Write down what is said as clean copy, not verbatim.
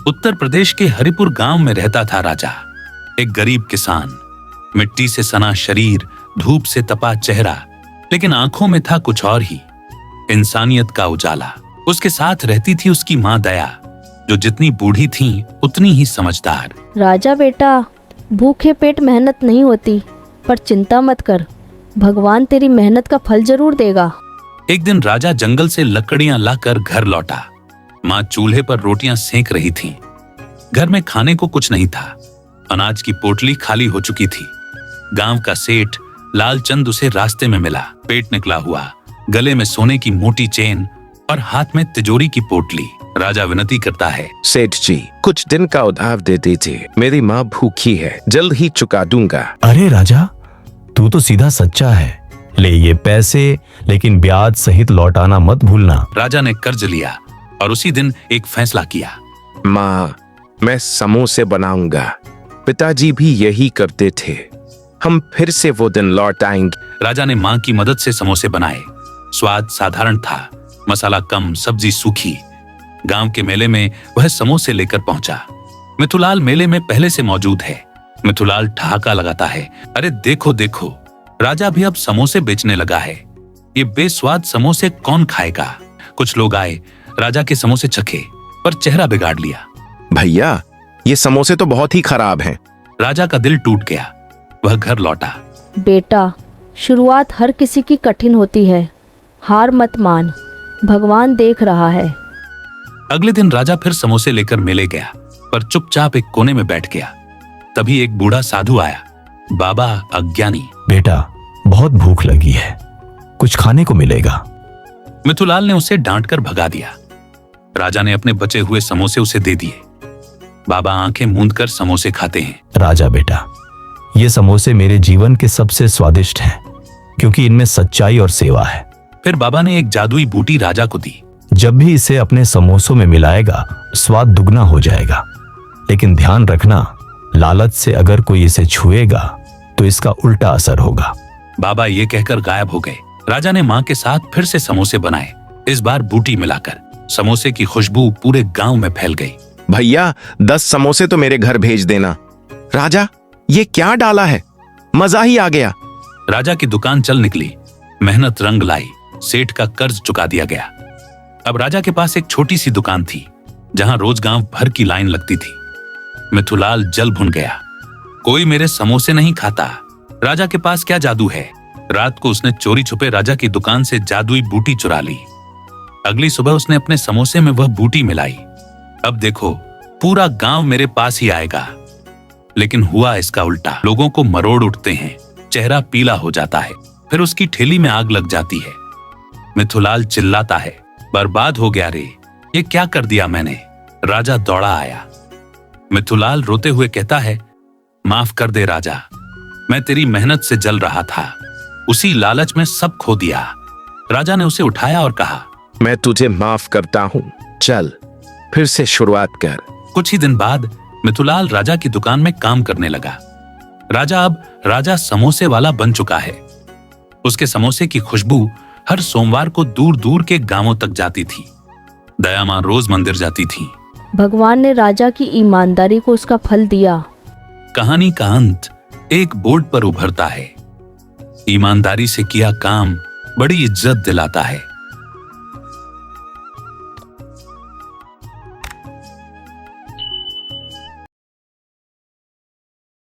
उत्तर प्रदेश के हरिपुर गांव में रहता था राजा, एक गरीब किसान। मिट्टी से सना शरीर, धूप से तपा चेहरा, लेकिन आंखों में था कुछ और ही, इंसानियत का उजाला। उसके साथ रहती थी उसकी माँ दया, जो जितनी बूढ़ी थी उतनी ही समझदार। राजा बेटा, भूखे पेट मेहनत नहीं होती, पर चिंता मत कर, भगवान तेरी मेहनत का फल जरूर देगा। एक दिन राजा जंगल से लकड़ियां लाकर घर लौटा। माँ चूल्हे पर रोटियां सेंक रही थीं। घर में खाने को कुछ नहीं था, अनाज की पोटली खाली हो चुकी थी। गांव का सेठ लालचंद उसे रास्ते में मिला, पेट निकला हुआ, गले में सोने की मोटी चेन और हाथ में तिजोरी की पोटली। राजा विनती करता है, सेठ जी, कुछ दिन का उधार दे दीजिए, मेरी माँ भूखी है, जल्द ही चुका दूंगा। अरे राजा, तू तो सीधा सच्चा है, ले ये पैसे, लेकिन ब्याज सहित लौटाना मत भूलना। राजा ने कर्ज लिया और उसी दिन एक फैसला किया। माँ, मैं समोसे बनाऊंगा, पिताजी भी यही करते थे, हम फिर से वो दिन लौट आएंगे। राजा ने माँ की मदद से समोसे बनाए। स्वाद साधारण था, मसाला कम, सब्जी सूखी। गांव के मेले में वह समोसे लेकर पहुंचा। मिथुलाल मेले में पहले से मौजूद है। मिथुलाल ठहाका लगाता है, अरे देखो देखो, राजा भी अब समोसे बेचने लगा है। ये बेस्वाद समोसे कौन खाएगा? कुछ लोग आए, राजा के समोसे चखे, पर चेहरा बिगाड़ लिया। भैया, ये समोसे तो बहुत ही खराब हैं। राजा का दिल टूट गया। वह घर लौटा। बेटा, शुरुआत हर किसी की कठिन होती है, हार मत मान, भगवान देख रहा है। अगले दिन राजा फिर समोसे लेकर मेले गया, पर चुपचाप एक कोने में बैठ गया। तभी एक बूढ़ा साधु आया। बाबा अज्ञानी। बेटा, बहुत भूख लगी है, कुछ खाने को मिलेगा? मिथुलाल ने उसे डांटकर भगा दिया। राजा ने अपने बचे हुए समोसे उसे दे दिए। बाबा आंखें मूंदकर समोसे खाते हैं। राजा बेटा, ये समोसे मेरे जीवन के सबसे स्वादिष्ट हैं, क्योंकि इनमें सच्चाई और सेवा है। फिर बाबा ने एक जादुई बूटी राजा को दी। जब भी इसे अपने समोसों में मिलाएगा, स्वाद दुगना हो जाएगा। लेकिन ध्यान रखना, लालच से अगर कोई इसे छुएगा तो इसका उल्टा असर होगा। बाबा ये कहकर गायब हो गए। राजा ने माँ के साथ फिर से समोसे बनाए, इस बार बूटी मिलाकर। समोसे की खुशबू पूरे गांव में फैल गई। भैया, 10 समोसे तो मेरे घर भेज देना। राजा, ये क्या डाला है, मजा ही आ गया। राजा की दुकान चल निकली, मेहनत रंग लाई, सेठ का कर्ज चुका दिया गया। अब राजा के पास एक छोटी सी दुकान थी, जहां रोज गांव भर की लाइन लगती थी। मिथुलाल जल भुन गया। कोई मेरे समोसे नहीं खाता, राजा के पास क्या जादू है? रात को उसने चोरी छुपे राजा की दुकान से जादुई बूटी चुरा ली। अगली सुबह उसने अपने समोसे में वह बूटी मिलाई। अब देखो, पूरा गांव मेरे पास ही आएगा। लेकिन हुआ इसका उल्टा। लोगों को मरोड़ उठते हैं, चेहरा पीला हो जाता है, फिर उसकी ठेली में आग लग जाती है। मिथुलाल चिल्लाता है, बर्बाद हो गया रे, ये क्या कर दिया मैंने? राजा दौड़ा आया। मिथुलाल रोते हुए कहता है, माफ कर दे राजा, मैं तेरी मेहनत से जल रहा था, उसी लालच में सब खो दिया। राजा ने उसे उठाया और कहा, मैं तुझे माफ करता हूँ, चल फिर से शुरुआत कर। कुछ ही दिन बाद मिथुलाल राजा की दुकान में काम करने लगा। राजा अब राजा समोसे वाला बन चुका है। उसके समोसे की खुशबू हर सोमवार को दूर दूर के गांवों तक जाती थी। दया मां रोज मंदिर जाती थी। भगवान ने राजा की ईमानदारी को उसका फल दिया। कहानी का अंत एक बोर्ड पर उभरता है। ईमानदारी से किया काम बड़ी इज्जत दिलाता है।